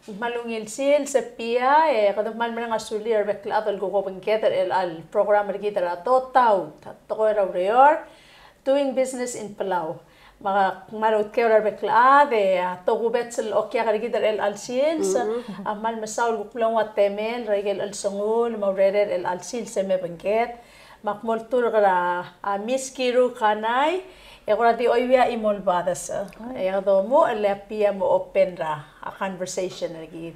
Malungil sil sepia kadang man nga sulir bekla adol go bengketer al program kita DOTAUT Tekoi Ureor doing business in Palau maka marut kerar bekla de togubet sel okya kita al sil amal masaul guklong watemel regel al songul maurer al sil seme bengket makmol tur gara Miss Kiruu Kanai Agora di oivia imol badas. Agora mo lepia mo open ra a conversation lagi.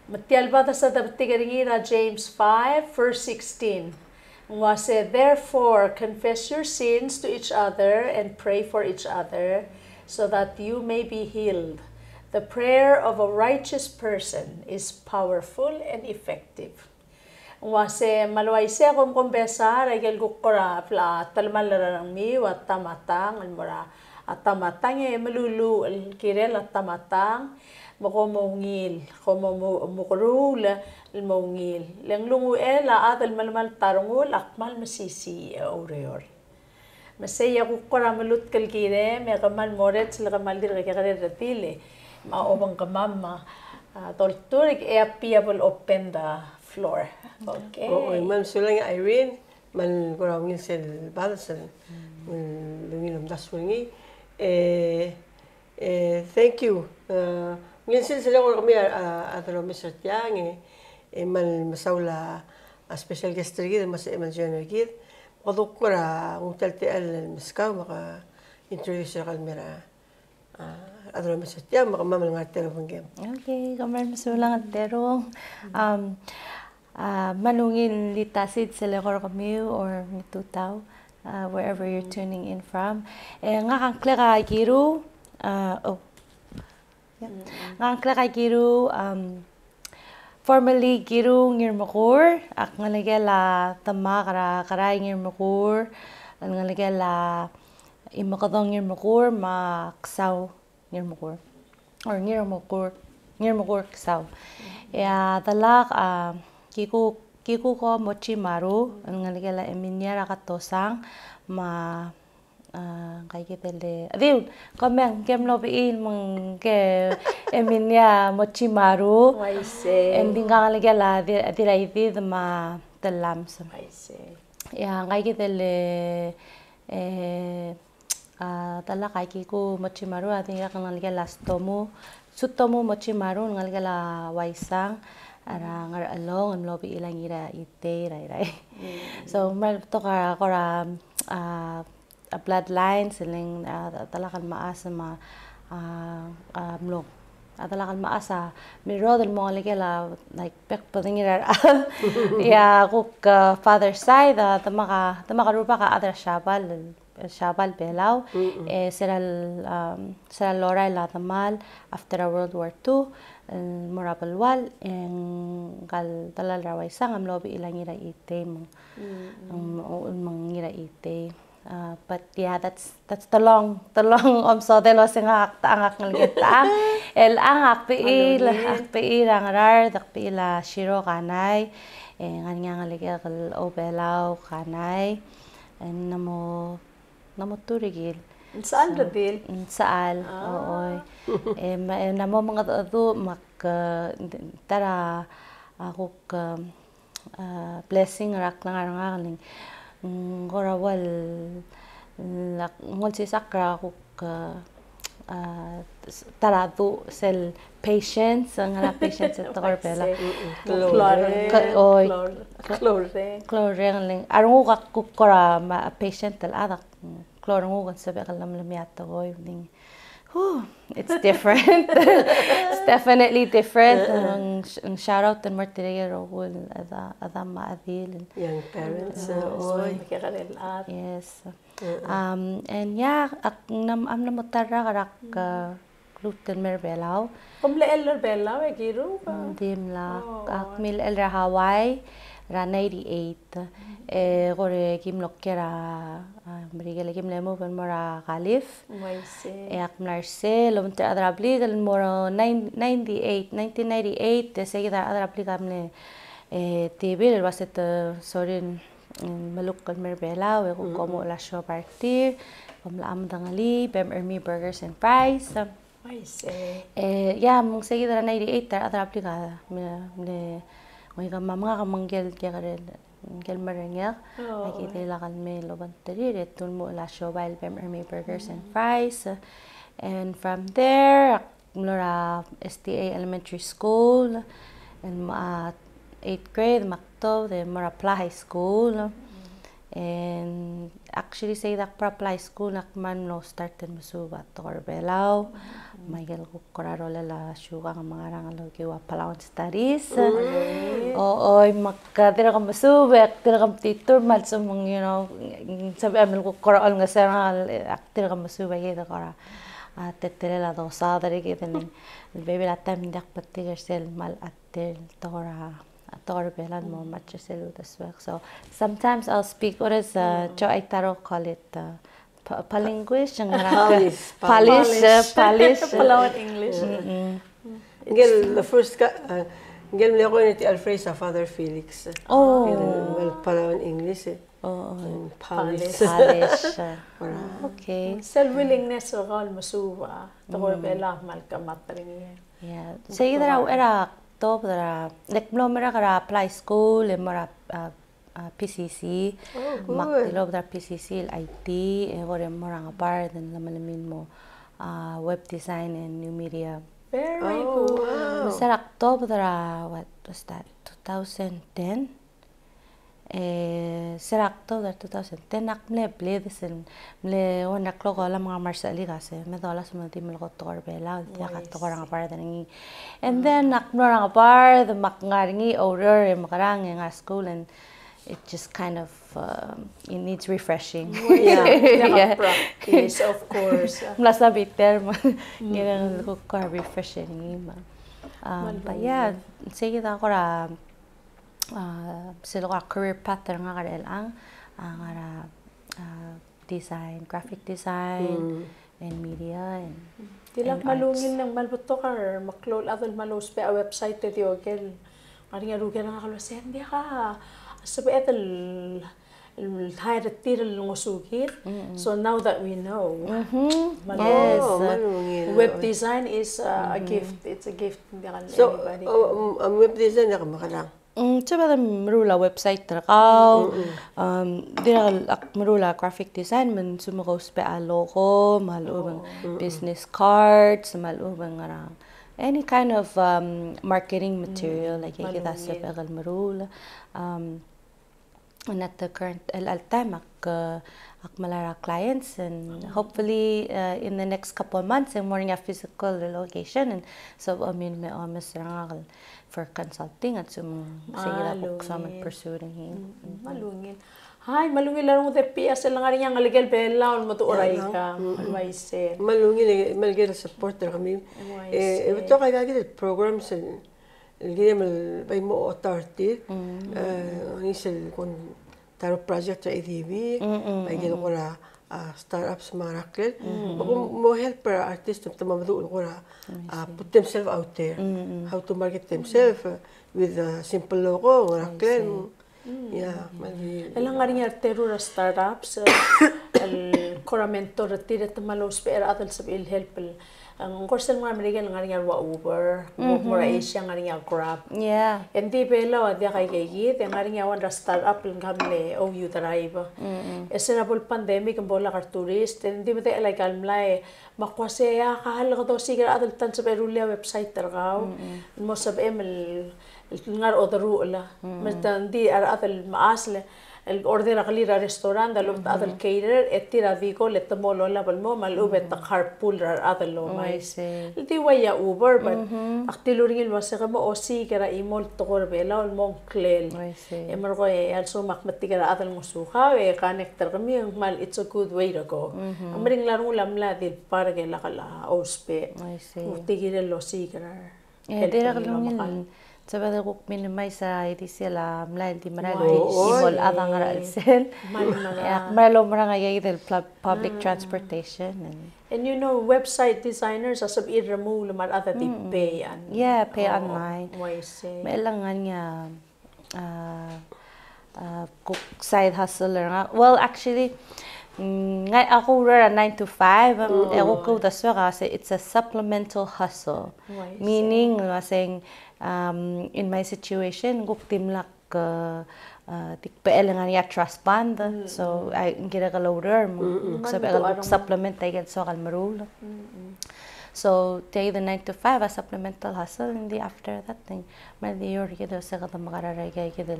Matial badas sa tabtigaringi ra James 5 verse 16. Nga say therefore confess your sins to each other and pray for each other so that you may be healed. The prayer of a righteous person is powerful and effective. Wase maluaise akong kumbesa regel gukora pla talmalarang mi wa tamatang almora atamatang melulu kirel atamatang mokomongil komomurula almongil lenglungu ela adal malmal tarungul akmal masisi Ureor masaya gukora melut kalkire me kamal moret sila kamal dir kagare ratile ma obang kamama tolturik piable open the floor. Okay. Oo, man sulang Irene, man kurangin sel balasan, lungin daswingi. Thank you. Ngin sila ko kami atalo Mr. Tiang man masaula special guest rigid mas mention rigid. Kodok kura ngutal al miskaw maka introduce kalmera. Atalo Mr. Tiang maka mamal ngatero game. Okay, kamar masulang atero. Manungin litasid sa lekor kami or mitutaw wherever you're tuning in from. Nga kang klaka Kiruu nga kang klaka Kiruu formerly Kiruu ngirmakur ak ngalagela tama karay ngirmakur ngalagela imakadong ngirmakur maksaw ngirmakur or ngirmakur ksaw. Ya talak Kiku ko mochi maru ngaligala eminya rakatosang ma kay kitele adiun kamang kemlo biin mang ke eminya mochi maru ending ngaligala diraiti ma telam sa ya kay kitele tala kay kiku mochi maru ating ngaligala sutomu mochi maru ngaligala waisang ara ngar along ang lobby ilang ira ite rai. So mal to kora a bloodline siling talakan maasa ma mlog talakan maasa miro del mo ligela like pek padingira ya kuk father side tamaka rupa ka other Shabal Palau sera Lora la tamal after World War II Morapalwal kal talal raway sang am lobby ilang ira ite mangira ite but yeah that's the long so de los angak ngalgeta el angak piil angarar dak piila Kiruu Kanai nganya ngaligel Palau Kanai namo turigil Saan radil? Saal, oo. Namo mga ito tara ako blessing rak nangarangaling gorawal ngol si sakra ako tara tu sel patience ngara patience ito korpela chlore ling arungu ka kukora patient tel adak Klorong sabi kalam lamyata ko yung it's different. It's definitely different. Ang shout out and martiria rogul ada maadil. Young parents. Yes. And yeah, am namutara karak gluten merbelau. Kumle el belau Kiruu. Dim la. Ak mil el Hawaii. Ra 98 gore kim lokkera brigele kim lemo ben mora khalif ak mlarse lo monte adrabli del moro 1998 te seguida adrabli kamne tv el baset sorin maluk kal merbela we ko como la show partir kom la am dangali bem ermi burgers and fries I see. Ya mong seguida 98 adra aplikada me ka mamanga ka manggel kya karel gel marengel aki tela kan me loban teri retun mo la shobal me burgers and fries, and from there mlora STA elementary school and 8th grade makto the Marapla high school. And actually say that Palau school nakman no started masuba tor Palau magel ko korarole la shuga ng mga rangalo kiwa Palau studies oy makadira ka masuba tira ka titur mal sa mong sabi amil ko koral nga serangal tira ka masuba yeda kora tetele la dosa dari kiten baby la tam dak patiger sel mal atel tora belan mo much as well. So sometimes I'll speak what is Jo Aitaro call it palinguish Polish Palawan English. Ngel the first ngel me ko ni Alfreda Father Felix. Well Palawan English. Polish. Okay. Self willingness o kal masuwa tor bela mal kamatring. Yeah. Say era top that like mlomera kara apply school and mora PCC maktilo da PCC IT and gore mora ngapar then lamalamin mo web design and new media. Very cool. Masarak top that what was that 2010 serak top that 2010 nakmle play this and mle wana klogo la mga marsali kasi me dola sa mga timel ko tor bela tiya ka tor nga para dangi and then nakmora nga par the makngaringi Ureor e makarang nga school, and it just kind of it needs refreshing. Yeah, practice of course. Mlasa bitter mo ngira ko ka refreshing ma but yeah sige da ko ra sila career path nga karel ang design, graphic design and media and Tilak malungin ng malbuto ka maklol adol malos pe a website te diogel ari nga rugen nga kalwasen dia ka sabi etel hire tiril ngosugir. So now that we know web design is a gift. It's a gift so web design na makalang Coba merula website terkau, dia merula graphic design men semua kau spea logo, malu business cards, malu ngarang any kind of marketing material like kita spea merula. And at the current time ak malara clients, and hopefully in the next couple of months I'm morning a physical location, and so I mean me rangal for consulting at sum sige ko sa pursuing him malungin hay malungin larong te PS lang nga nga legal bella on moto oray ka always malungin malgel supporter kami ito kay gagit programs الجيم بيمو أطارتي نيسل كون تارو project ADV بيجي نقوله startups مراكل مو helper artist تمامدو نقوله put themselves out there how to market themselves with a simple logo مراكل yeah elang ngarinya terura startups الكورامنتو رتيرة تمالوس بير أدل سبيل help ang course ng mga American ngarinya wa Uber mura Asia ngarinya Grab hindi pela dia kay gigit ngarinya wan startup lang kami OU drive esenapol pandemic ang bola kar tourist hindi mo tayo like almlay makwase ya kahal ko to sigar adal tan sa perulia website targaw mo sab emel ngar odaru la mestan di ar adal maasle el ordera qalira restaurant da lumt adal caterer ettira digo letmolo la balmo malubet ta carpool rar adal lo mais di waya Uber but aktiluringil wasega mo osi kara imol tokor bela ol monklel emar ko also makmatigara adal musuha e connector kami mal it's a good way to go amring larong lamla dil para ke la kala ospe utigire lo sigara dira kalungil Sabi ko minimay sa edisya la mlail di maral imol adang aral sel. Maralo marang ayay public transportation and you know website designers asab iremu lamar ada di pay pay online. May ilangan niya side hustle nga. Well actually Ngay ako rara 9 to 5. Ako ko daswa kasi it's a supplemental hustle. Meaning, saying, in my situation, guktimlak tikpeel nga niya trust fund. So, ay gira ka loader. Sabi ka supplement ay get so kalmarul. So, take the 9 to 5 a supplemental hustle, and the after that thing, may diyor kita sa kata makararagay kita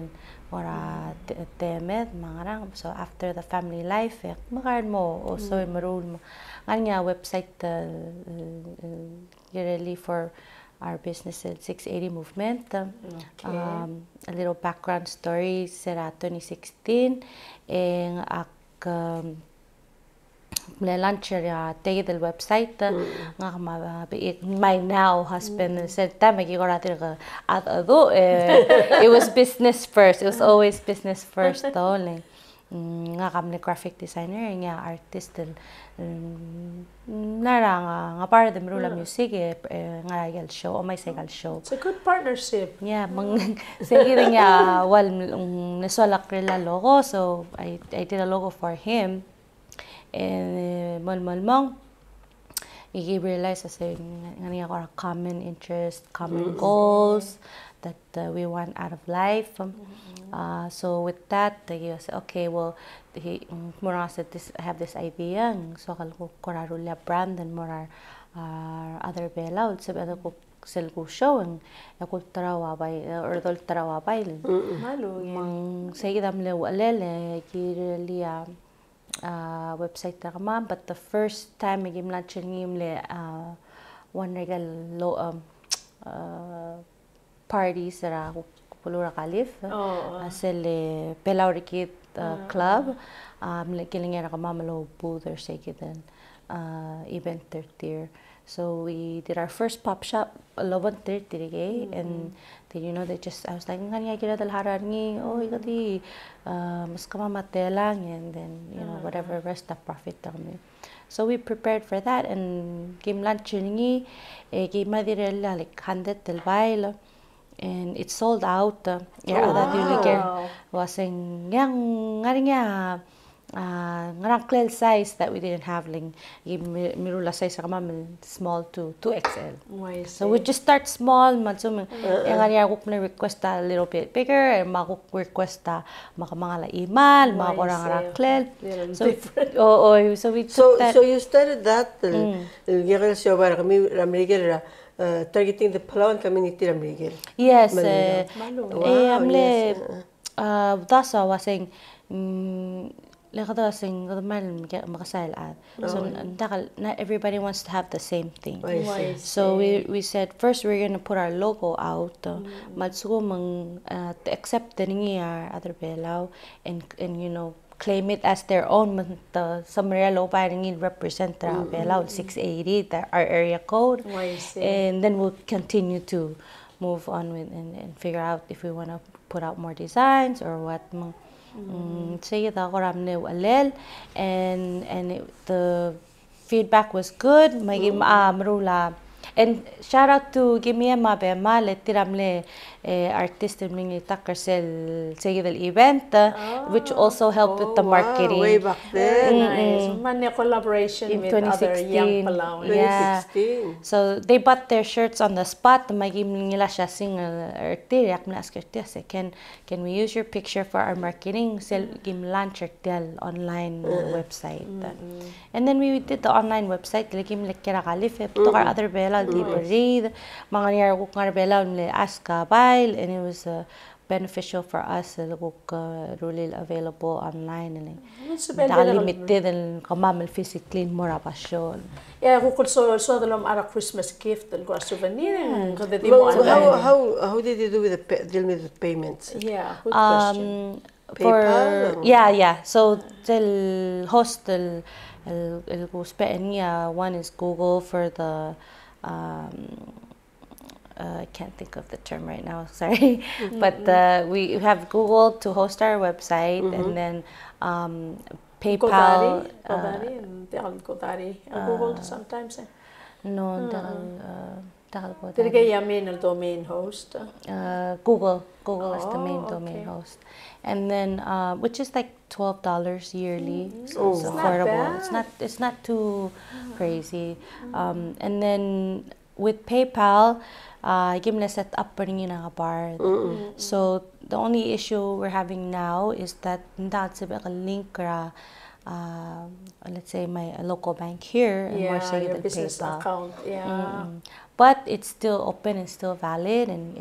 mora temed mangarang. So after the family life, makaran mo also marul mo. Nga website really for our business at 680 movement. A little background story sera 2016 and lunch take the website my now husband said it was business first. It was always business first only. Nga kami graphic designer nga artist nga part of the music nga gal show o may segal show. It's a good partnership. Yeah, sige nga wal nasolak rila logo, so I did a logo for him. And mong you realize as a common interest, common goals that we want out of life. So with that, he said, okay, well, I have this idea, so I'll brand and more other bela, so I'll sell ko show and ako tarawabay or dol tarawabay. Malu. Mang say dam le walele kirlia website ta kama, but the first time I gim lunch le one regal parties ra pulura kalif sel Palau rikit club kiling era kama malo booth or say kidan event 30. So we did our first pop shop 11:30 and then I was like ngani kira dal harani igadi mas kama matelang, and then whatever rest the profit kami. So we prepared for that and game lunch ni game madirella like 100 del baile, and it sold out. Was saying yang ngari ngarang clear size that we didn't have, like mirula size small to 2XL. So we just start small, yang request a little bit bigger, and request mga imal, mga korang clear. So we took that. So you started that targeting the Palau community. Yes. Wow, that's what I was saying. So not everybody wants to have the same thing. So we said first we're gonna put our logo out, to accept the other Palau and claim it as their own. Some represent Palau 680, our area code, and then we'll continue to move on with and figure out if we want to put out more designs or what. And the feedback was good. And shout out to Gimia Mabema Letiramle artist in Takarsel the event, which also helped with the marketing. Way back then. Nice. Many collaboration in with 2016. Other young Palau. Yeah. 2016. So they bought their shirts on the spot. Can we use your picture for our marketing? Launch online website. And then we did the online website. Took our other bela libre, mga niya ko bela aska bail, and it was beneficial for us. Really available online. Limited and kamamal physically more passion. Yeah, who could so them a Christmas gift and go a souvenir. How did you do with deal with the payments? Yeah, good question. PayPal? So the hostel one is Google for the I can't think of the term right now, sorry. But we have Google to host our website, and then PayPal. Godaddy and Godaddy. Google sometimes. No, Did you yamin el domain host? Google is the main Oh, domain okay. host, and then which is like $12 yearly, so it's It's not affordable. bad. It's not too crazy. And then with PayPal, gimle set up pa rin yung bar. So the only issue we're having now is that that's a link ra. Let's say my local bank here, and more say your the business PayPal account. Yeah. But it's still open and still valid, and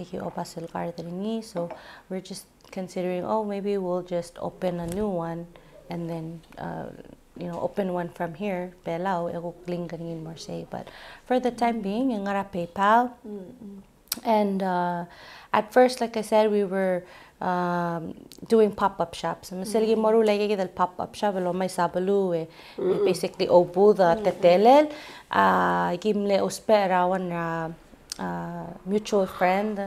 so we're just considering, oh, maybe we'll just open a new one, and then open one from here, Palau, more say. But for the time being, yung ngara PayPal, and at first, like I said, we were doing pop-up shops. Masalagi moru lagi kita pop-up shop, lo may sabalu basically obu the tetelel, gimle uspe rawan na mutual friend,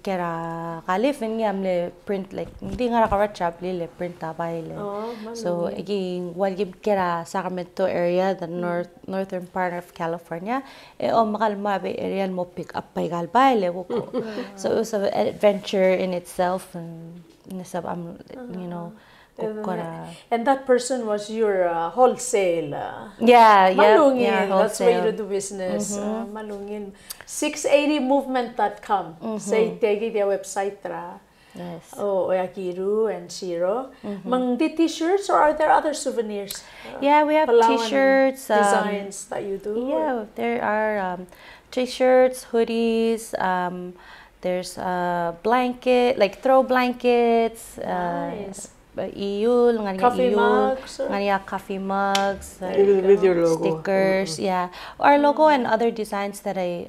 kera kalif and yamle print like hindi nga rakarat shop lile print tabayle. So again, while gim kera Sacramento area, the northern part of California, makalmabe area mo pick up by galbayle wuko. So it was an adventure in itself, and and that person was your wholesale. Malungin, That's why you do business. Malungin. 680movement.com. Say tegi their website ra. Yes. Oh, Kiruu and Shiro. Mang di t-shirts, or are there other souvenirs? Yeah, we have Palauan t-shirts, designs that you do. Yeah, there are t-shirts, hoodies. There's blanket, like throw blankets. Nice. Iyul, Coffee mugs. Coffee mugs, With your logo. stickers, yeah. Our logo and other designs that I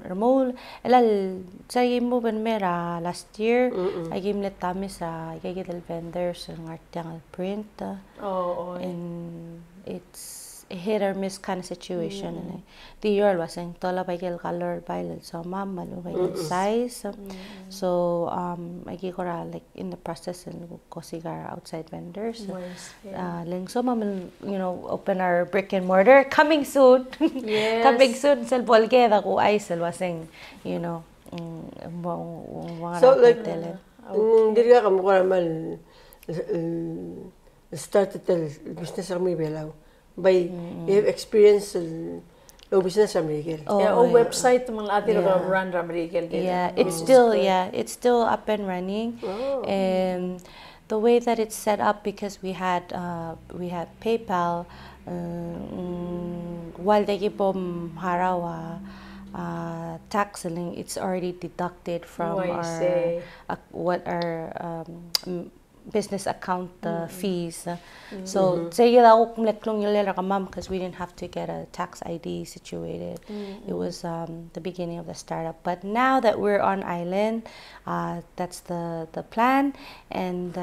remove. Elal sa mo ben mera last year. I gave let tami sa gigil vendors ng artang print. And it's a hit or miss kind of situation. And the year was in tola by color by so mama by size. So I gave like in the process and go cigar outside vendors. So mama, open our brick and mortar coming soon. Yes. Coming soon. Sel bolgeda ko ay sel wasing So like diri ka mo mal started business kami Palau. By you have experience low business American. Website mga atin run American. Yeah, it's still up and running. And the way that it's set up, because we had PayPal, while they give harawa taxing, it's already deducted from our business account fees. So say because we didn't have to get a tax ID situated. It was the beginning of the startup. But now that we're on island, that's the plan. And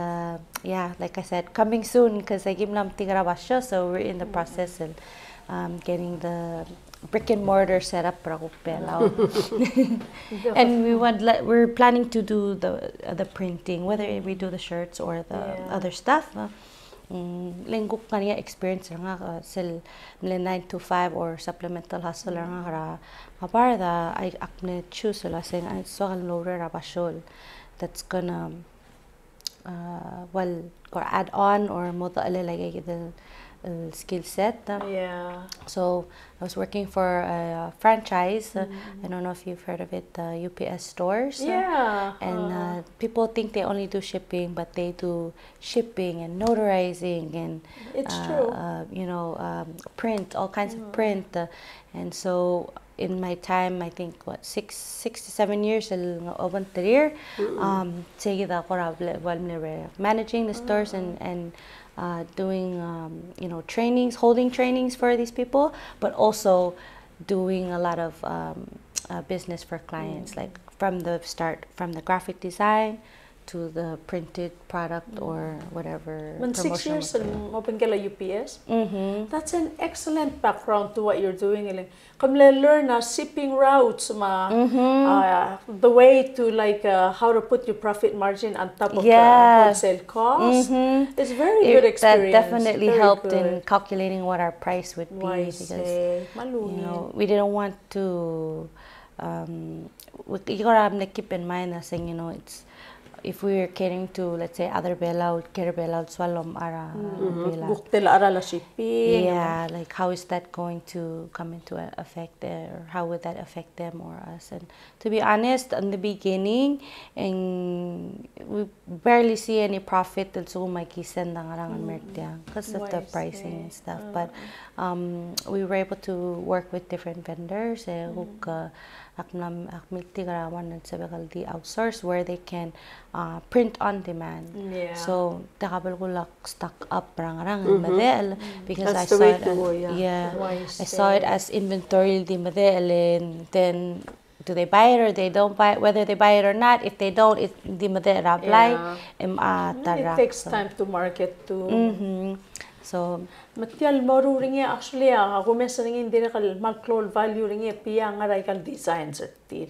like I said, coming soon, because I give nam tigrabasyo, so we're in the process of getting the brick and mortar set up para Palau. And we're planning to do the printing, whether we do the shirts or the other stuff. Linggo kanya experience nga sel 9 to 5 or supplemental hustle nga kaparda I akne choose la sing I so lower rabashol that's gonna or add on or mo like the skill set. So I was working for a franchise. I don't know if you've heard of it, the UPS stores. And people think they only do shipping, but they do shipping and notarizing and it's true. Print, all kinds of print. And so in my time, I think 6 to 7 years of career, managing the stores and doing trainings, holding trainings for these people, but also doing a lot of business for clients, like from the start, from the graphic design to the printed product or whatever. When 6 years open ka la UPS, that's an excellent background to what you're doing. Come learn shipping routes, the way to like how to put your profit margin on top of the wholesale cost. It's very good experience. That definitely very helped good. in calculating what our price would be because we didn't want to. You gotta keep in mind that saying it's. If we were catering to, let's say, other belaud, swalom ara bela. Shipping. Yeah, like how is that going to come into effect or how would that affect them or us? And to be honest, in the beginning, and we barely see any profit because of the pricing and stuff. But we were able to work with different vendors. The outsource where they can print on demand. So stock up because I saw it I saw it as inventory and then do they buy it or they don't buy it, whether they buy it or not. If they don't, it takes time to market too. So Matial moru ringi actually gumes ringi dire kal malclol value ringi pia ngarai kal design certir.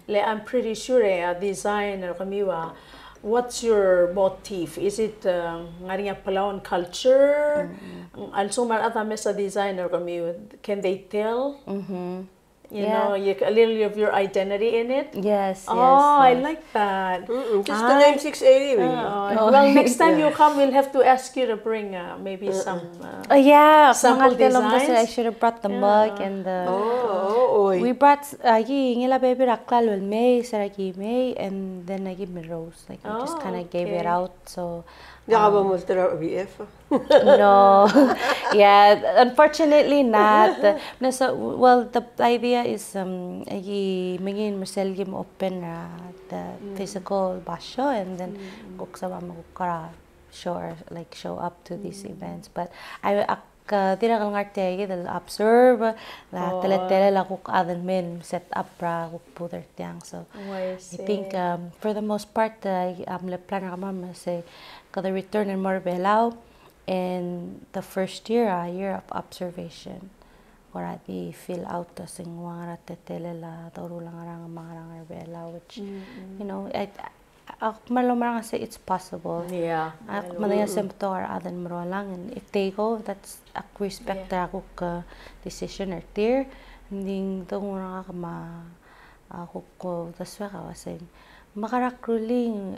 Le I'm pretty sure a designer kamiwa. What's your motif? Is it ngaringa Palauan culture? Also mar ata mesa designer kamiwa. Can they tell? You know, a little of your identity in it. Yes. I like that. Just the name 680. Well, next time you come, we'll have to ask you to bring maybe some sample designs. I should have brought the mug and the. We brought ngila baby raklal will May saragi May and then I give me rose. Like I just kind of gave it out. So. No, unfortunately not. Well, the idea is maging Marcelium open the physical basho and then show up to these events. But I tira kang arte the observe la tele la kuk other men set up pra kuk puder tiang. So I think for the most part le plan ramam say the return in Palau and the first year a year of observation where I fill out the sing wang tele la toru lang arang mangarang Palau, which you know I say it's possible. Yeah. And if they go, that's a respect the decision or tier. Hindi tong saying makarak ruling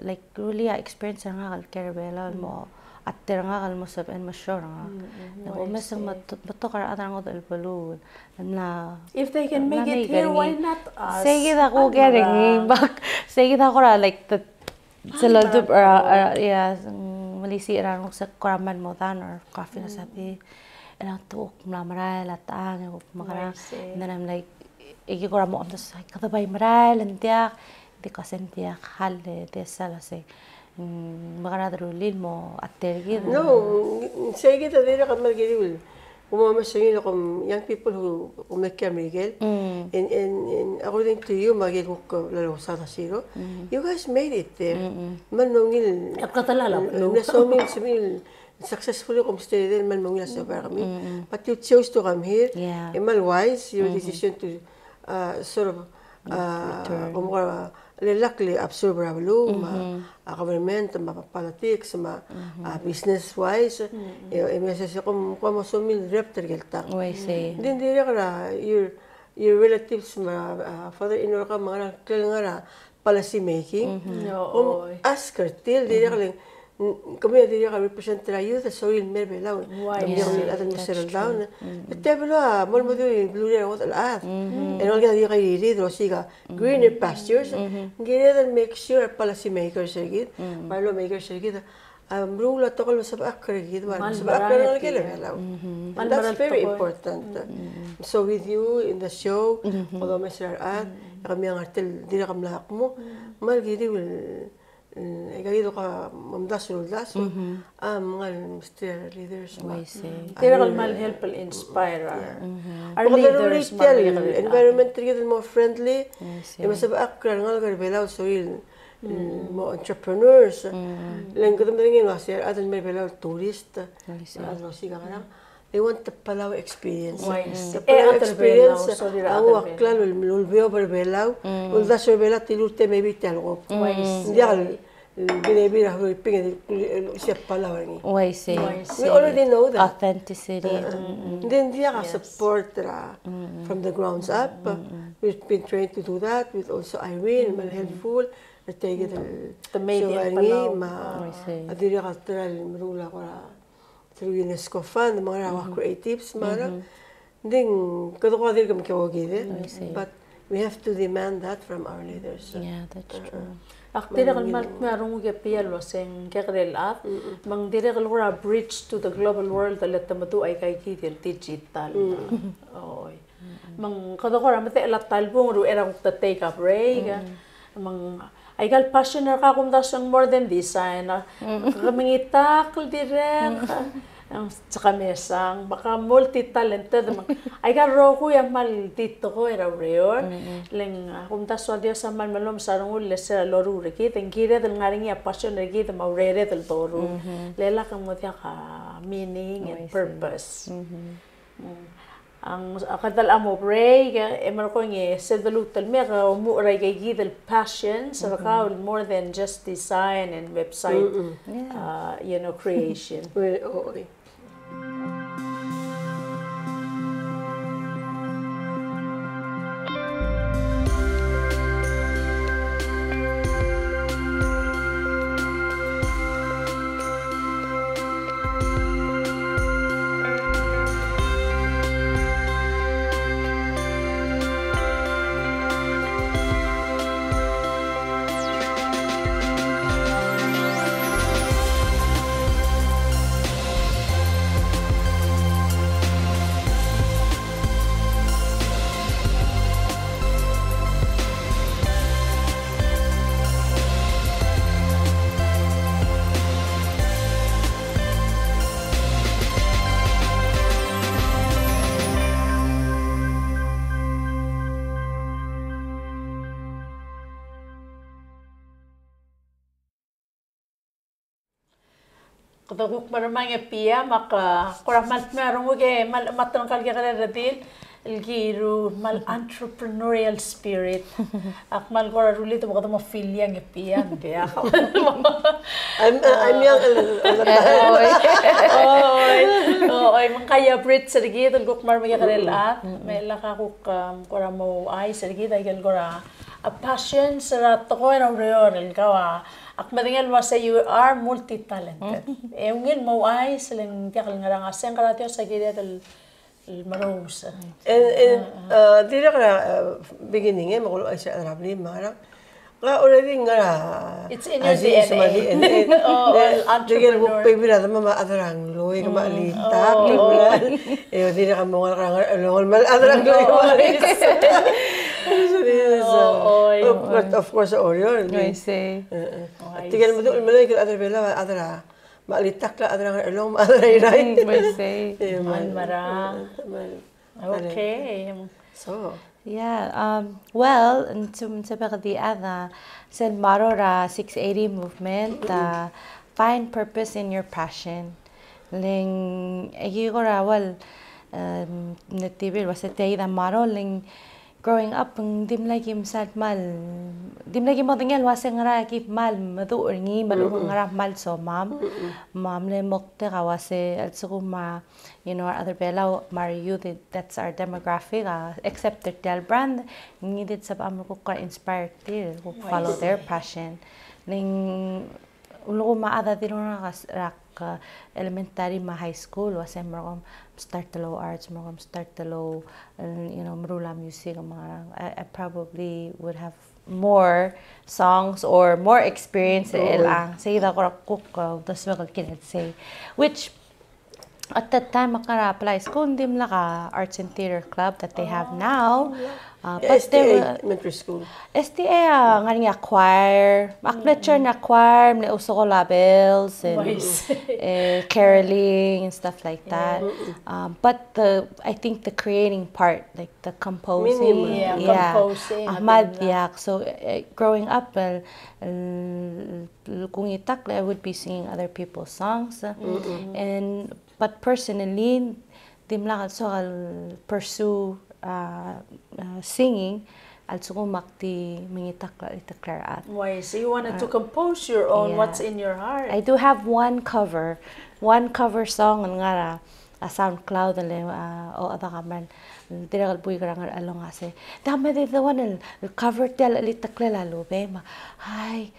like really experience nga Kiribela mo at nga mo sab and masure nga mesang matokar adarang el balud na if they can make it here, why not us? Sige da ko getting back. Sige da ko like the sila malisi ra sa koraman mo dan or coffee na sabi and to mamaray latang makara and then I'm like igi ko ra mo amtas katabay maray lantiak because intiak hal de sala say makaradrulin mo atergid. No, sige da dira ka malgiril. Umamasingin ako young people who make Miguel and according to you magiging lalo sa zero, you guys made it there. Man mongil na so mil successfully come stay there man mongil sa kami. But you chose to come here. And mal wise your decision to sort of luckily absorb government, politics, business wise. Como sumil rep tergelta. Then your relatives father-in-law ka mga kailangan policy making. Ask her till kami diri ka represent the youth so in Palau. Yung ating settle down. Tebelo mo do blue area what alat. And all gadi ka read rosiga greener pastures. Ngire make sure policy makers gid, parlo makers gid. Rule to kalo sa akre gid wan. Sa akre lang kele Palau. And that's very important. So with you in the show, although Mr. Ad, kami ang artel diri ka mlak mo, mal gidi will Gaydo ka mamdasuldas mga Mr. leaders Tira mal help inspire our leaders environment trigger more friendly masab akra ngal gar belaw soil more entrepreneurs. Lang ko naman ngayon kasi atin may Palau tourist. Ano siya nga they want the Palau experience. The Palau experience. Ang wakla lulbeo per Palau. Ulda so Palau tilute maybe Talungab. Hindi ako binibira ko pingin siya Palau ni. We already know that. Authenticity. Then dia ka support from the grounds up. We've been trained to do that with also Irene, mal helpful. Take it the media Palau. Adiri ka tral marula ko through UNESCO fund mga rawa creatives mga. Then kada ko adiri kam kawagide. But we have to demand that from our leaders. Yeah, that's true. Aktirak almat marungu ke pialo seng kekrel at mang direk lura bridge to the global world alat tamatu ay kay kitil digital. Oy. Mang kada ko ramate alat talbong ru erang ta take up ray mang ay gal passion ka kumdasang more than design. Kamingitak direk ang saka mesang baka multi-talented ay garo ko yung mal dito ko era Ureor leng kung taswa dia sa mal malom sarong ulle sa loru reki tengkire del ngaring ya passion reki te maurere del toru lela kang mo ka meaning and purpose ang akadal amo pray emar ko ngi sedalutal me ka mo ray kay gidel passion sa ka more than just design and website creation. Kadagok maramang pia maka kuramal marungu ke mal matang kalya kare radil Kiruu mal entrepreneurial spirit akmal kora ruli to makata mafilia nge pia kaya I'm young oy mangkaya brit sergi to gok mar maya kare lat mela ka kora mo ay sergi dahil kora a passion sa to ko na Ureor kawa akmadingal wasa you are multi-talented. Eungin mo ay silang kakal nga aseng karatyo sa gilid el maros. And dili ka beginning makulo ay sa Arabli marang ka already nga it's in your DNA. Dili mo pibira mama adrang loy ka malita. Dili ka mo nga along mal adrang loy. Of course, Ureor. I see. Tingnan mo doon, malay ka adra maalitak la adra along adra iray. I see. Marang. Okay. So. Yeah. Well, untum sabagdi ada sel marora 680 movement. Find purpose in your passion. Ling agigora wal netibil wasete ida maro ling growing up dim lagi misal mal dim lagi mo tinggal wase ngara kip mal madu ngi malu ngara mal so mam le mokte kawase at sukuma our other Palau Mario that's our demographic except the Del brand ngi dit sab am ko ka inspired til ko follow their passion ning ulo ma ada dirona rak elementary ma high school wase mo start the low arts, start the low, marula music. I probably would have more songs or more experience. Say that ko das say, which at that time makara apply school dim laka arts and theater club that they have now. But STA there were elementary school. STA nga nga choir, lecture na choir, may uso ko labels and caroling and stuff like that. But I think the creating part, like the composing, composing. Ahmad yak. So growing up, kung itak, I would be singing other people's songs. But personally, dimla so I'll pursue singing. Also kumakti mangitakla itaklarat. Why? So you wanted to compose your own what's in your heart. I do have one cover song ang ngara a SoundCloud o ada kaman dira kalbuy karang along ase. Dami dito one cover tel litakla lalo be ma. Ay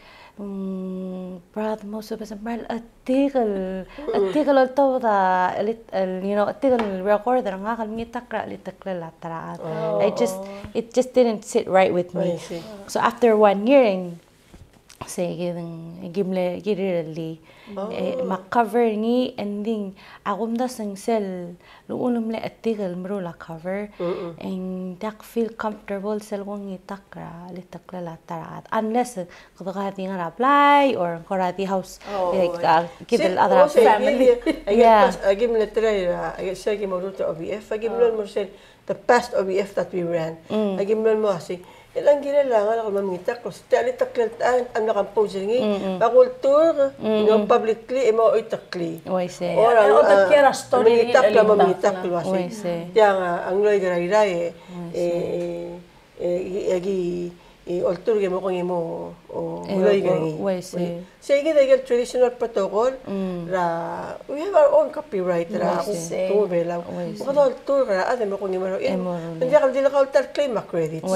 brad mo so basta mal article to da article recorder nga kalmitakra litakla latara. It just didn't sit right with me. So after 1 year say gimle girili ma-cover ni ending akum da sang sel luulum le article mrula cover and dak feel comfortable sel kung itakra litakla latara unless kadagati nga apply or korati house like kidel other family gimle try say gimle to OBF gimle mo sel the past OBF that we ran gimle mo asi ilang kailangan ako mamitak ko sa litakla ang nakampose ngi pakultur no publicly mo itakli ora kera story ni itakla mamitak wasi yang ang loy garay ultur ge mo kung imo loy garay sige dahil traditional protocol ra we have our own copyright ra kung belaw mo ultur ra ade mo kung imo hindi ka dila ka ultar claim a credit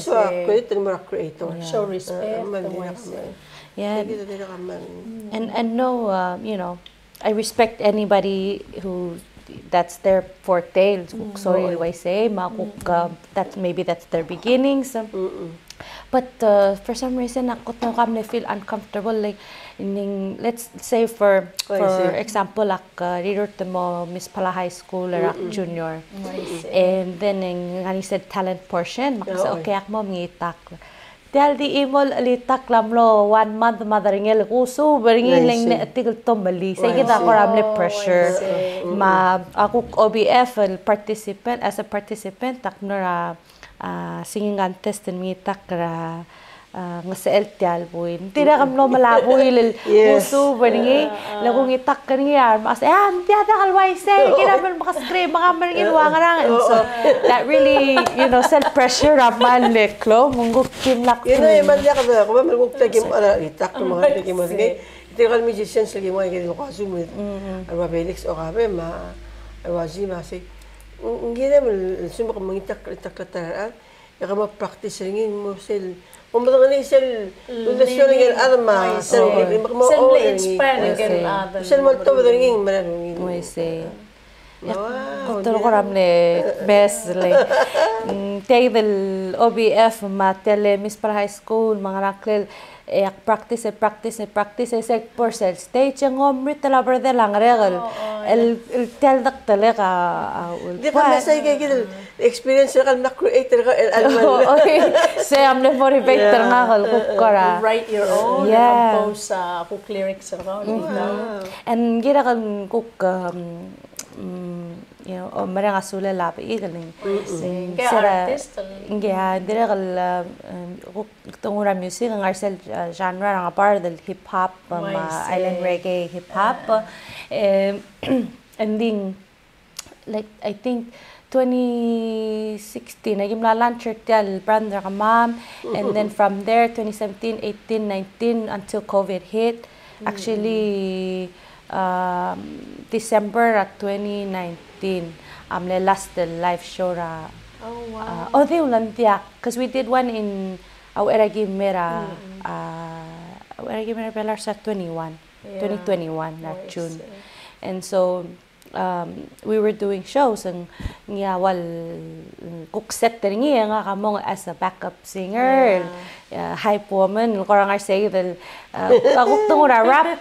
so credit mo creator show respect and no I respect anybody who that's their forte sorry I say maybe that's their beginnings. But for some reason, ako feel uncomfortable. Like, let's say for example, reader mo Miss Palau High School or junior, and then he said talent portion. Makasa okay ako mangitak. Dahil di imol alitak lamlo 1 month madaringel kuso beringin lang na article to mali. Say kita ko ramle pressure. Ako OBF as a participant taknora singing contest and me takra nga sa LTL buin. Tira kam no malaboy lil kuso beringin lagong itak kaniya mas tiada kalway say kira man makascribe makamergin wangarang. So that really self pressure raman leklo munggo kimlak. Man ya ka ko munggo tagim ara itak ko mga tagim mo sige. Ito kal musicians lagi mo ay ko assume arwa Felix o kabe ma arwaji ma say ngira mo sumo ko mangitak itak ya ka ma-practice ringin mo sel umatang ni sel pundasyon ng arma sel mo inspire ng other sel mo to ringin manarungin mo say Kotor ko ramle best like take the OBF matele Miss Palau High School mga raklel practice sec por sel stage ang omrit la berde lang regal el tel dak talaga di pa mesay kay gid experience ra na creator ka alman okay say am le motivator nga kal kukara write your own compose cook lyrics ra and gira kan cook marang asula lapi igaling artist dira kal tungura music ang arsel genre ang part del hip hop island reggae hip hop ending like I think 2016 naging launcher tel brand ra mom and then from there 2017 18 19 until COVID hit actually December at 2019 le last the live show ra they ulantia because we did one in Aueragi Mera Belar sa 2021 na June and so we were doing shows and wal cookset nga kamong as a backup singer hype woman korang are say that ako tungura rap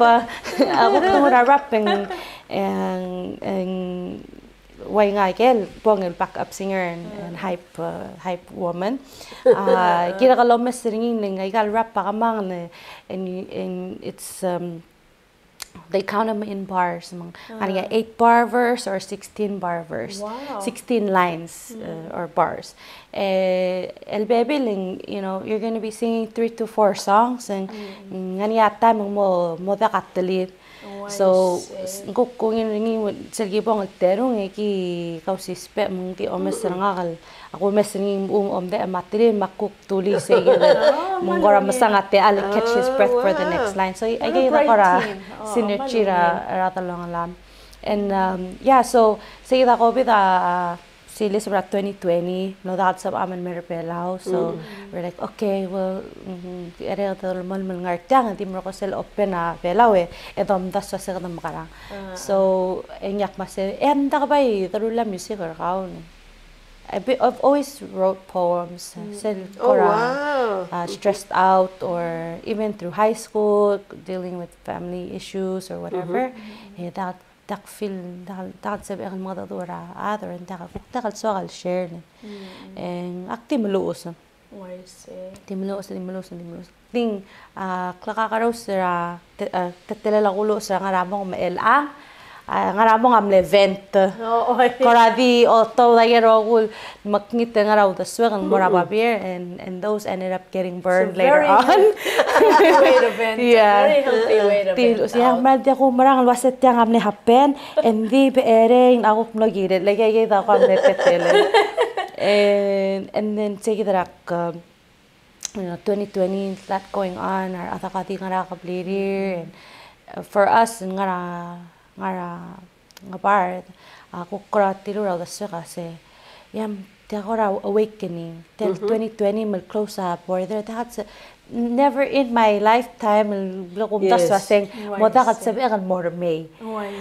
and way nga kel bongel backup singer and hype woman. Kira ka lomes ringing ling ay gal rap pa kamang and it's they count them in bars. Kaya 8-bar verse or 16-bar verse. Wow. 16 lines or bars. El baby, you know, you're going to be singing 3 to 4 songs. And nganyata mo da katalit. So, kung yung sergibong terong ki kausispe mong ki omeserangal. Ako mesering omde amatri makuk tuli say mong gora masangate I'll catch his breath for the next line. So I gave the kora synergy ra talong alam. And yeah, so say da ko bida silis about 2020 no that sab aman mer Palau. So we're like okay, well ere tol mal ngartang tim ro ko sel open na Palau edom das sa kadam karang. So enyak mase enda ka bay tarula music or kaun. I've always wrote poems, stressed out, or even through high school, dealing with family issues or whatever. That feel that sabi ang mga dura other and that so I'll share. And aktimulos. Timulos. Ting klakakaros ra tetelala kulo sa ngaramong maelang. Ngaramong am event. Koradi auto dayero kul makngit ngaraw the swag ang moraba beer and those ended up getting burned later on. Healthy way to vent. Yeah. Very healthy way to vent. Yeah, madya ko marang waset yang amne happen and di beering ako nagire lagay da ko amne tetele. And then say that you know 2020 that going on or atakati ngara kabliri and for us ngara bar kukra tilura da suka se yam tegora awakening till 2020 mal close up border that's never in my lifetime lokum das waseng moda kat sabi ang more may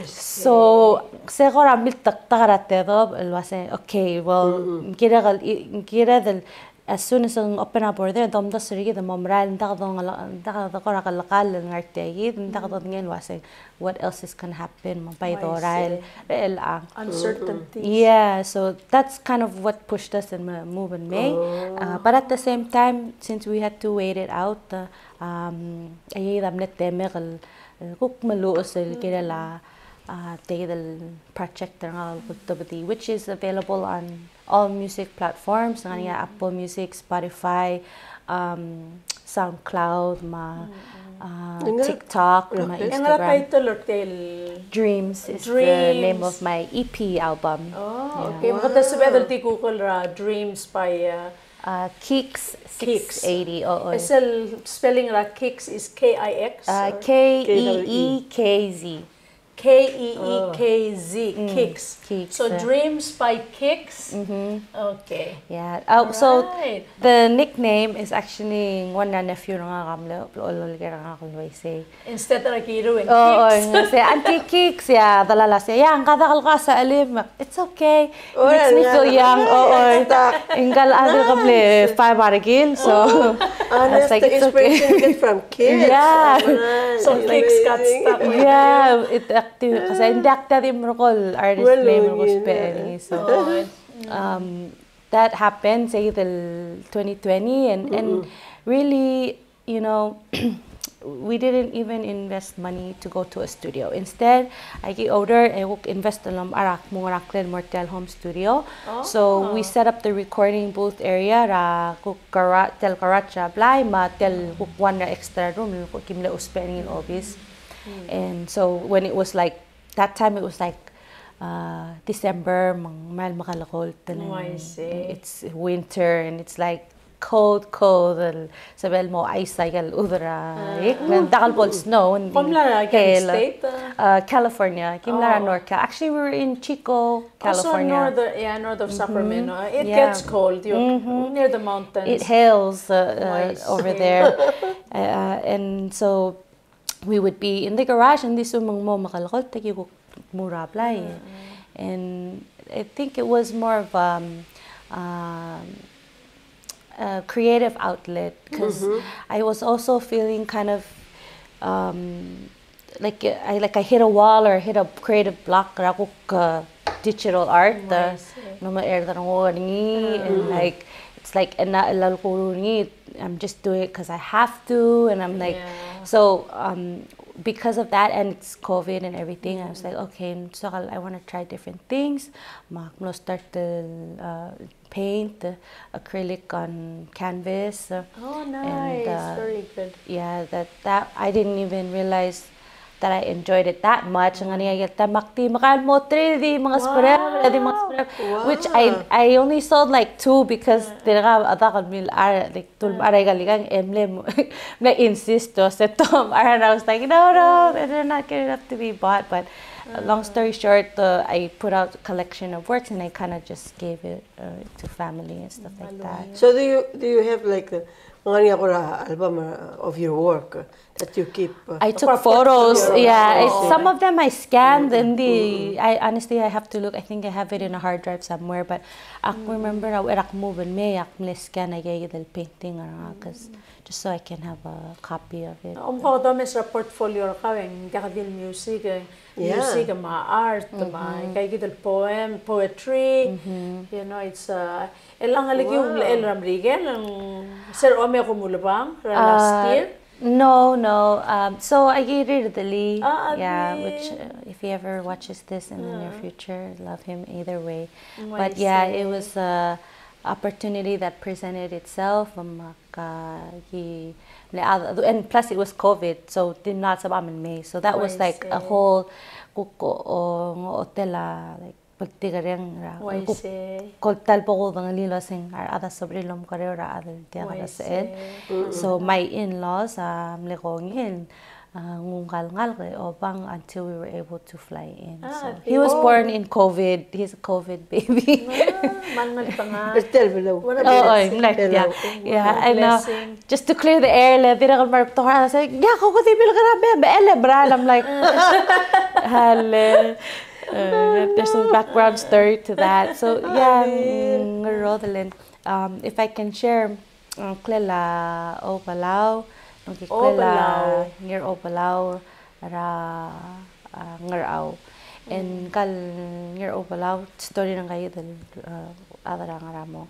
so segora mil takara tedo waseng okay well kira dal as soon as ang open up border dom das rigi the momral da kora kalakal ngartegi da ngin waseng what else is going to happen mapaidoral uncertainties. Yeah, so that's kind of what pushed us in move in May. But at the same time, since we had to wait it out, ayay damnet temer kuk maluos kirala the project which is available on all music platforms, Apple Music, Spotify, SoundCloud, TikTok, Instagram. Dreams is the name of my EP album. Oh, okay. But that's the Google Dreams by Kix 680. Is spelling Kix is K-I-X? K-E-E-K-Z. K-E-E-K-Z, Kix. So Dreams by Kix. Okay. Yeah. So the nickname is actually one na nephew nga kamlo say. Instead of Kiruu and Kix. Say Auntie Kix, yeah, dalala say, yang kadakal ka sa alim. It's okay. It makes me feel young. Ingal adil kamle 5 marigil. So the inspiration get from Kix. Yeah. So Kix got stuck with yeah, kasi indakta din mo ko artist name mo spelling so that happened say till 2020 and really you know we didn't even invest money to go to a studio. Instead I get order I would invest in arak mo raklen mortel home studio. So we set up the recording booth area ra tel karacha blay ma tel one extra room ko kimle uspelling in office. And so when it was like that time, it was like December, mal makalakol. It's winter and it's like cold. Sabel mo ice cycle udra. Dakal bol snow. State? California. Kimlara Norca. Actually, we were in Chico, California. Also north of Sacramento. It gets cold. You're near the mountains. It hails over there, and so. We would be in the garage and this umang mo makalakol tagi ko mura play and I think it was more of a creative outlet because I was also feeling kind of like I hit a wall or hit a creative block digital art. Nice. No and like it's like I'm just doing it because I have to, and I'm like, so because of that, and it's COVID and everything, I was like, okay, so I want to try different things. I'm gonna start to paint acrylic on canvas. Oh, nice. And, very good. Yeah, that I didn't even realize that I enjoyed it that much. Ang which I only sold like 2 because like insist and I was like, no, they're not good enough to be bought. But long story short, I put out a collection of works and I kind of just gave it to family and stuff like that. So do you have like the album of your work that you keep? I took photos. Some of them I scanned, and I honestly I have to look. I think I have it in a hard drive somewhere. But I remember I move and I scan I get the painting because just so I can have a copy of it. Sa portfolio music, music, art, poem, poetry. You know, it's Sir Ome kumulubang last year. No. So I gave it to the Lee. Which if he ever watches this in the near future, love him either way. But it was a opportunity that presented itself. And plus it was COVID, so did not sabam in May. So that was like a whole hotel like so my in-laws until we were able to fly in. So he was born in COVID. He's a COVID baby. Just to clear the air, I'm like, there's some background story to that. So if I can share, Klela o Palau, near o Palau, ngaraw, and kal near o Palau story ng kayo del adara ngaramo,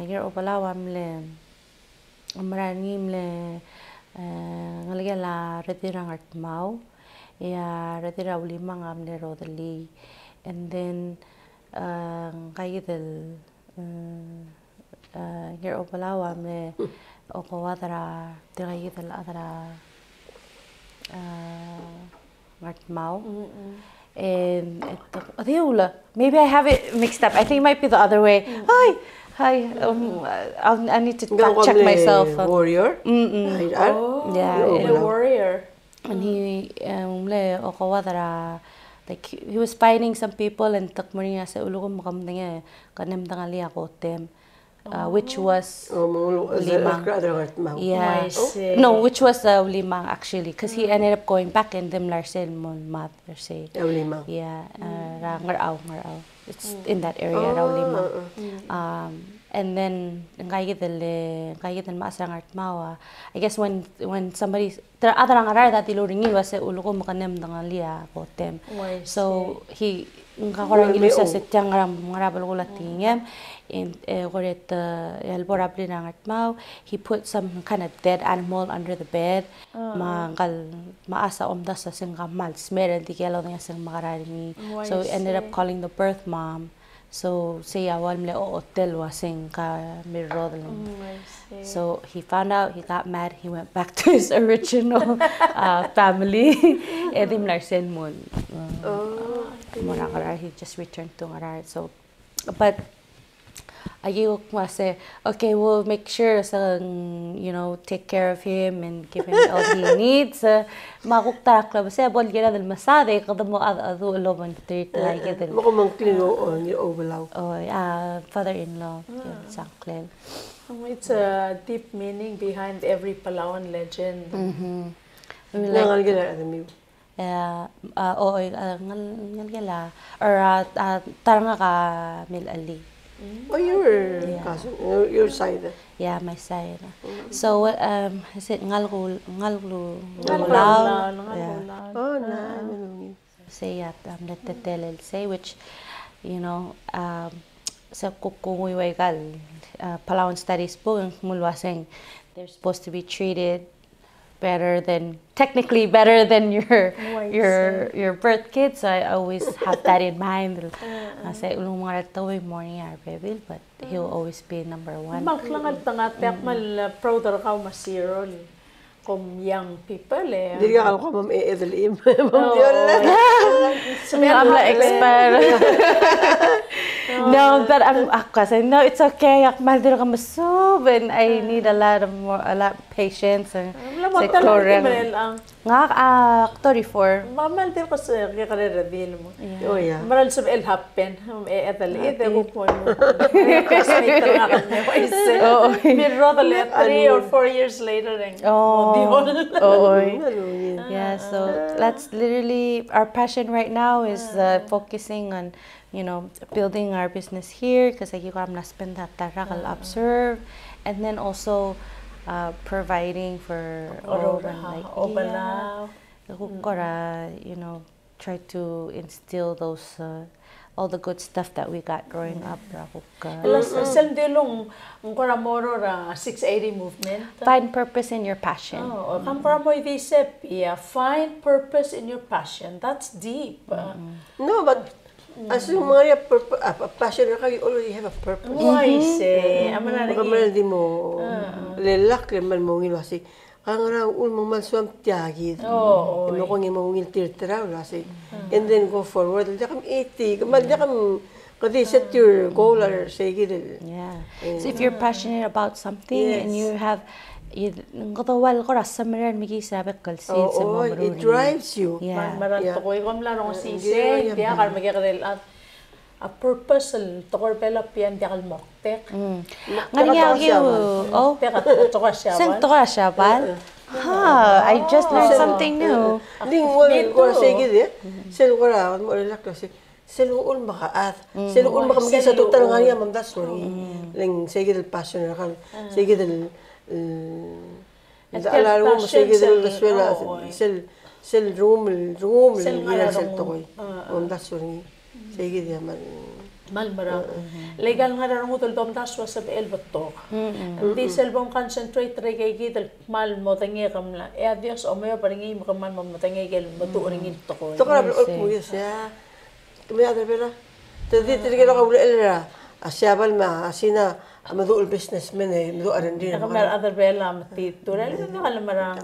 near o Palau amranim le ngaligala retirang artmao. Retira ulimang amle rodali, and then kayidel near Opalaw amle okawadara tirayidel adara martmao, and maybe I have it mixed up. I think it might be the other way. Hi. I need to fact check myself. Warrior. A warrior. And he like he was fighting some people and takmuriya sa ulugom makamdanga kanem tangali ako tem, which was limang. Which was limang actually, because he ended up going back and them larsel mon mat say limang. Ngaraw. It's in that area limang. And then I guess when somebody there other that iluringin was ulugo makanem dangalia potem. So he ngakakorangin sa setyang ngarabalulatingem in he put some kind of dead animal under the bed. Maasa omda sa singamal smell digelo nga sing makarani. So he ended up calling the birth mom. So say hotel wasing ka mirrodling. So he found out, he got mad, he went back to his original family. Edim larsen mon. He just returned to Ngarar. So but I say, okay, we'll make sure take care of him and give him all he needs. Makuktarak lang kasi bol gila del masade kada mo adu loban treat like it. Mo mang klino ni Obalaw. Father-in-law. Saklen. It's a deep meaning behind every Palauan legend. Nangal gila adami. Ngal gila or taranga ka mil ali. Oh, your side. Yeah, my side. So is it ngalgulu? Oh, no. Say let the tell say which you know, sa kukunguiwaigal, Palawan studies po, mulwaseng, they're supposed to be treated technically better than your birth kids. So I always have that in mind. Say ulung mga taway morning baby, but he'll always be number one. Maglangat tangat mal proud ka masiro kom young people Dili ka ako ma'am Edelim. I'm like expert. No, but kasi no, it's okay. Akmal dito ka masub, and I need a lot of patience and nga 34. Mamal din ko sa karera din mo. Oh yeah. Maral sub el happen. Edelim ko po mo. Classmate nga kami. Mir rodale 3 or 4 years later ring. Yeah, so that's literally our passion right now is focusing on, you know, building our business here because I am na spend that tarakal observe, and then also providing for you know, try to instill those all the good stuff that we got growing up. Sel dilong ngora moro ra 680 movement. Find purpose in your passion. Find purpose in your passion. That's deep. No, but as you Maria passion, you already have a purpose. Why say? Amana di mo lelak man mo ngilasi. Ang raw ulmang malsuam tiagid. Mo ko ngimo ngil tirtiraw lasi. And then go forward. Di kam 80. Kamal di kam kasi set your goal or say gid. Yeah. So if you're passionate about something and you have ngotawal ko rasa meran migi sabi kalsin sa mga it drives you. Yeah. Maran to ko igom larong sise. Dia kar magikadel at a purpose to ko pela pian dia kal moktek. Ngani you teka to ko siya. Sang to ko siya ban? I just learned something new. Ding wala ko say gid. Sel ko ra mo relak kasi seluul makaat. Seluul makamagi sa total nga niya mamdas ko. Ling say gid passion ra kan. Say gid alaro mo say gid la eskwela sel room gira sel to ko. Mamdas ko ni. Say gid man Malmara. Legal nga rin utol dom taswa sa elbatok. Di selbong concentrate rin kay gital mal mo tangi kamla. Adios o mayo paringi mo kaman mo tangi gel matu ringin to ko. To kara ol mo siya. Kami ada pera. Tadi tigil ka uli elra. Asyabal ma asina madu businessman madu arandi. Kami other bela mati tural na kalamara.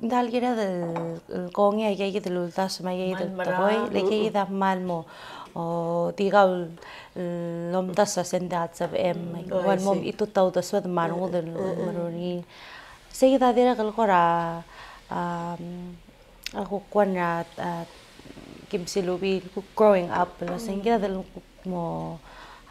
Dal gira del kongi ay kay del ultas may del toy leki da mal mo o tigaw lomdas sa sendat sa wan mom itu taw da swad marung del maruni say da dira kal kora ako kwana kimsilubi growing up lo singira del mo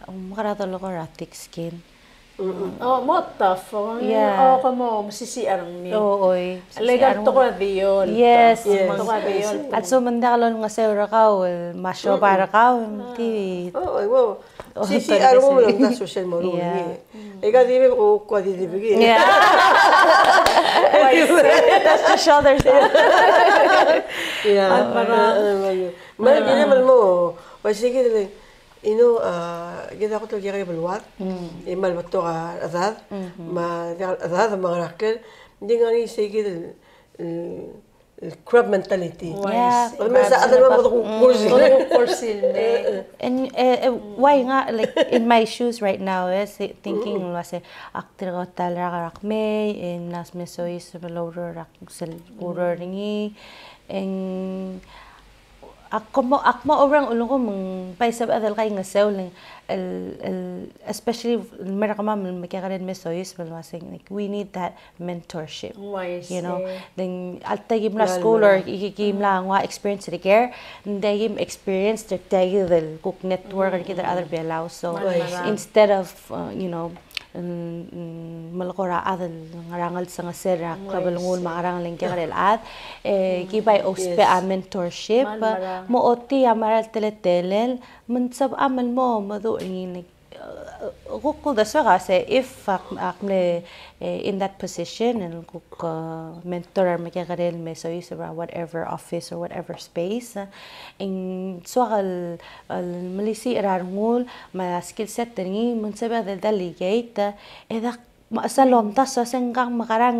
makarado lo kora thick skin. Mo tough. Yeah. Kamo masisiar mi. Oy. Legal to ko diyon. Yes. To ko diyon. At so mandalon nga sewra ka masyo para ka ti. Wow. CCR mo lang na social mo ro. Ega di ko ko di bigi. Yeah. That's the shoulders. Yeah. Mal gina mal mo. Sige dili. Ino kita ko to kaya balwat imal bato ka azad azad mga rakkel hindi nga ni sige crab mentality sa other mo to kursil and why nga like in my shoes right now is thinking was actor ko talaga rakme in nas mesoy sa lower rak sel puro ringi and akmo orang ulong ko mang paisab adal kay nga sewling especially merakama magkakaroon mesoyis malwasing like we need that mentorship, you know, then altagim la school or ikikim la nga experience the care ndagim experience the del cook network or kita other Palau. So instead of you know malakora adal ngarangal sa ngasera kabalungol makarangaling kaya at kibay ospe a mentorship mo oti amaral teletelel mansab amal mo madu kuk das kasi if akme in that position and kuk mentor me kagarel me so is whatever office or whatever space in soal malisi rarngul ma skill set tingi munsaba delegate edak masalom tas senggang makarang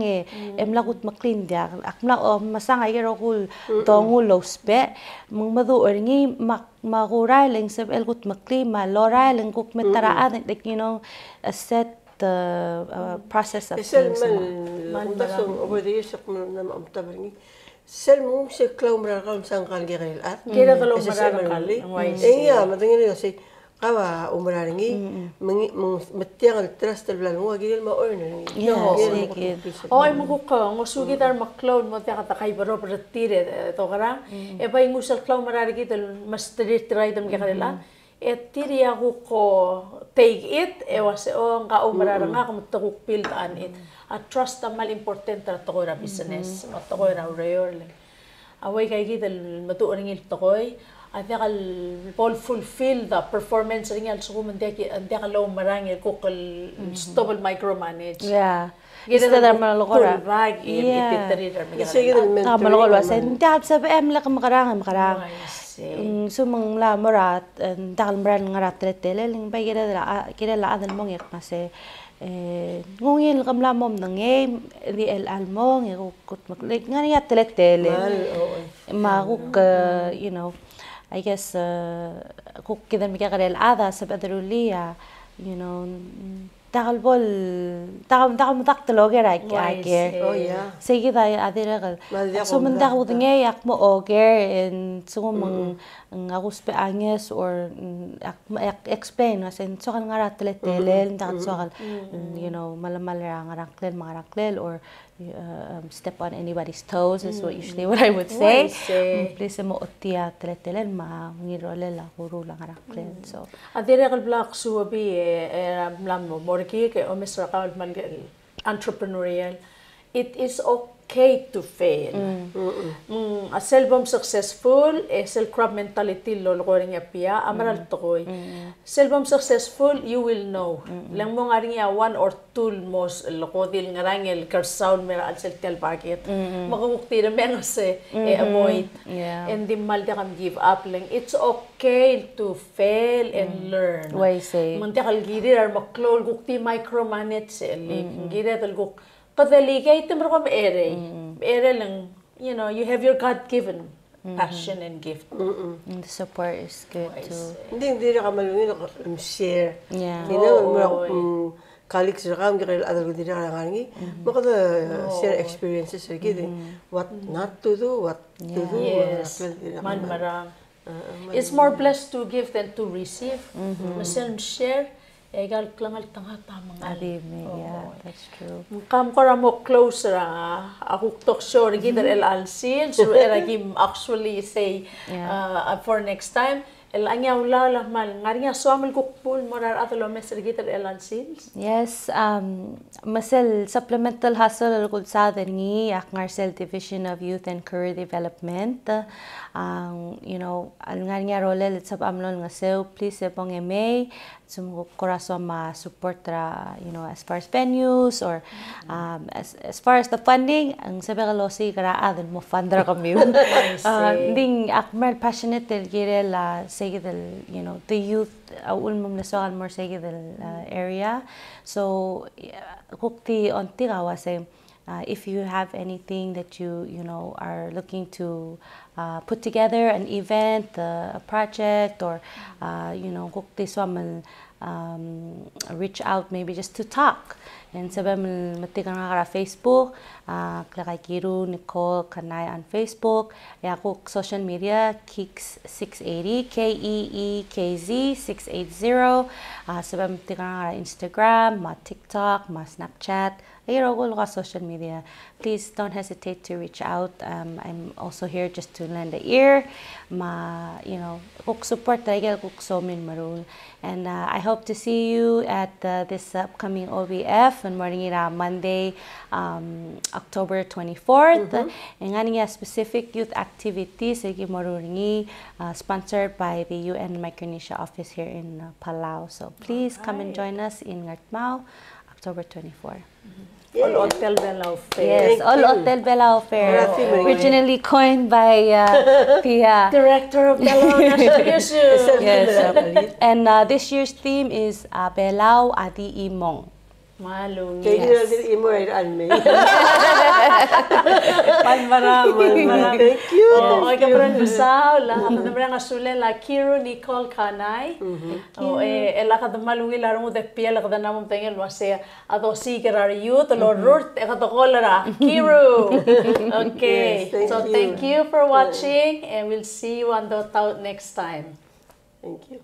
emlagut maklin dia akmla masang ay rogul dongul lospe mangmadu orngi maguray leng sab elgut makli ma loray leng kuk metaraan like a set process of things over the years sel mum se klaw marakal sangkal gerel at kira kalau marakal matengin kasi kawa umraringi metiang trust terbelan mo gidil ma earn ay muka ngosugi dar maklaw mo tiya katakay baro retire to kara e bay ngusal klaw mararigi tel mastery try dam gerela tiri ako ko take it was nga umararanga kumtukuk build on it a trust amal important ta to ra business to ko ra Ureor away kay gidil matuoring tokoy at all fulfill the performance ring al suko mandi low marang kukal stable micromanage Gita dar malokora bag ititri dar malokora sen dab sa em la makarang so mang la marat dal maran ngarat tele ling bay kira la adal mong yak kasi ngungil kamla mom nangay di el almong kut maklik ngani at tele maguk I guess kuk kidan mikakare ada sabadrulia tagal mutak taloger sige tayo adiragal so mandak udingay ak mo oger and so mang ngaguspe anges or explain kasi so kan ngarat tele ndakat so kan malamal ngarangklel mangarangklel or step on anybody's toes is usually what I would say. Please mo utia tele ma ngirole la guru lang araklen so. Adire kal black suabi lam mo morki ke o Mr. Account man entrepreneurial. It is okay to fail. A selbom successful self crab mentality lo loring apia amaral tokoy. Selbom successful you will know. Lang mo ngaring ya one or two most lokodil ngarangel kersaul mera al seltel paket. Makukti na menos avoid. And di mal kam give up lang. It's okay to fail and learn. Why say? Manti kal giri ar maklol kukti micromanage giri tal kuk kadali item ro ere lang you have your God-given passion and gift. The support is good too. Hindi ka malungin share. Colleagues rakam girl other good rangi makada share experiences gid what not to do what to do. Man marang. It's more blessed to give than to receive. Masel share egal klangal tanga tamang that's true. Kam ko mo close ra ako talk show gidar el alsil so eragim actually say for next time el anya ulala mal ngarinya suamel kukpul morar atolo mesr gidar el alsil. Yes, masel supplemental hustle kul sa dengi ak ngarsel division of youth and career development al ngarinya role sab amlol ngaseu please ebong eme sum corazon ma support ra as far as venues or as far as the funding ang sabegalo si kara adon mo fundra kami ding akmal passionate del girela say the youth ulmum nasoal more say area so kukti onti kawase if you have anything that you are looking to put together an event, a project, or kukti swamal reach out maybe just to talk. And sabay matikan nga Facebook, kay Kiruu Nicole Kanai on Facebook, kuk social media Keeks 680 KEEKZ 680. Sabay matikan nga Instagram, ma TikTok, ma Snapchat. social media. Please don't hesitate to reach out. I'm also here just to lend an ear. Support and I hope to see you at this upcoming OBF on Monday, October 24th. And specific youth activities sponsored by the UN Micronesia office here in Palau. So please come and join us in Ngartmao, October 24th. All Hotel Palau Fair. Yes, all Hotel Palau Fair. Originally coined by Pia. Director of Palau National Museum. Yes. And this year's theme is Palau Adi Imong. Malung. Thank you. Thank you. Okay, kabaran busaw lah. Naman ang asulan la Kiruu Nicole Kanai. Ela kada malungi larong de pia la kada namong tengel wase ado si kerari youth lo rurt kada kolara Kiruu. Okay. Yes, so thank you for watching and we'll see you on DOTAUT next time. Thank you.